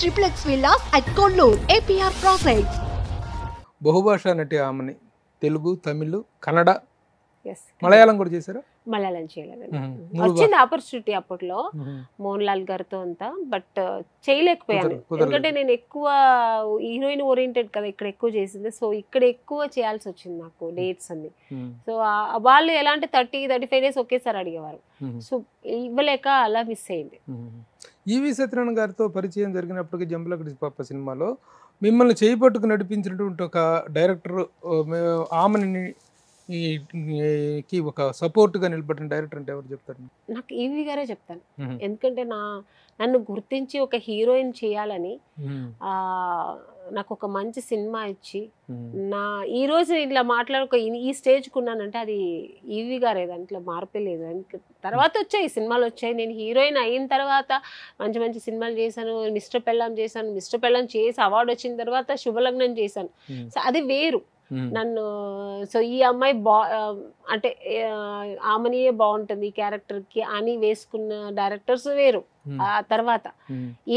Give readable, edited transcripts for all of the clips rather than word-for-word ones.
triplex villas at Konnur, APR Projects. బహుభాషా నటి ఆమెని Telugu, Tamil, Kannada, Yes. Malayalam కూడా చేశారా? మలయాళం చేయలేదండి. వచ్చింది ఆపర్చునిటీ అప్పట్లో మోహన్ లాల్ గారితో అంతా, బట్ చేయలేకపోయాను. ఎందుకంటే నేను ఎక్కువ హీరోయిన్ ఓరియంటెడ్ కదా, ఇక్కడ ఎక్కువ చేసింది. సో ఇక్కడ ఎక్కువ చేయాల్సి వచ్చింది నాకు డేట్స్ అన్ని. సో వాళ్ళు ఎలా అంటే 30-35 డేస్ ఒకేసారి అడిగేవారు. సో ఇవ్వలేక అలా మిస్ అయింది. ఈవి సత్యనారాయణ గారితో పరిచయం జరిగినప్పటికీ జంబలకడి పాప సినిమాలో మిమ్మల్ని చేయి పట్టుకు నడిపించినటువంటి ఒక డైరెక్టర్, ఆమెని ఒక సపోర్ట్గా నిలబడిన డైరెక్టర్ అంటే ఎవరు చెప్తారు? నాకు ఈవి గారే చెప్తాను. ఎందుకంటే నన్ను గుర్తించి ఒక హీరోయిన్ చేయాలని నాకు ఒక మంచి సినిమా ఇచ్చి ఈ రోజు ఇట్లా మాట్లాడుకో ఈ స్టేజ్కి ఉన్నానంటే అది ఈవి గారే, దాంట్లో మార్పే లేదు. తర్వాత వచ్చాయి ఈ సినిమాలు వచ్చాయి. నేను హీరోయిన్ అయిన తర్వాత మంచి మంచి సినిమాలు చేశాను. మిస్టర్ పెళ్ళాం చేశాను. మిస్టర్ పెళ్ళాం చేసి అవార్డు వచ్చిన తర్వాత శుభలగ్నం చేశాను. సో అది వేరు. నన్ను సో ఈ అమ్మాయి అంటే ఆమెనియే బాగుంటుంది ఈ క్యారెక్టర్కి అని వేసుకున్న డైరెక్టర్స్ వేరు. ఆ తర్వాత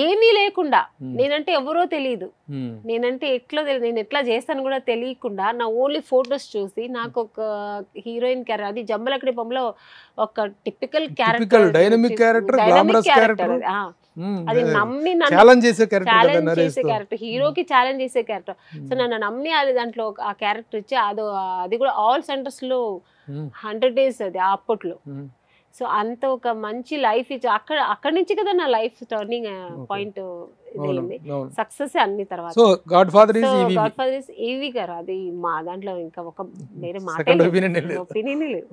ఏమీ లేకుండా, నేనంటే ఎవరో తెలియదు, నేనంటే ఎట్లా తెలియదు, నేను ఎట్లా చేస్తాను కూడా తెలియకుండా నా ఓన్లీ ఫొటోస్ చూసి నాకు ఒక హీరోయిన్ క్యారెక్టర్, అది జంబలకడి బొమ్మలో ఒక టిపికల్ క్యారెక్టర్, డైనమిక్ క్యారెక్టర్, అది నమ్మి ఛాలెంజ్ చేసే క్యారెక్టర్, హీరోకి ఛాలెంజ్ చేసే క్యారెక్టర్. సో నన్ను నమ్మి అది దాంట్లో ఆ క్యారెక్టర్ ఇచ్చి అది కూడా ఆల్ సెంటర్స్ లో 100 days అది అప్పట్లో. సో అంత ఒక మంచి లైఫ్ ఇచ్చి అక్కడి నుంచి కదా నా లైఫ్ టర్నింగ్ పాయింట్ ఇదైంది. సక్సెస్ అన్ని తర్వాత. సో గాడ్ ఫాదర్ ఈవి గారు, అది మా దాంట్లో ఇంకా ఒక వేరే మాట ఒపీనియన్ లేదు.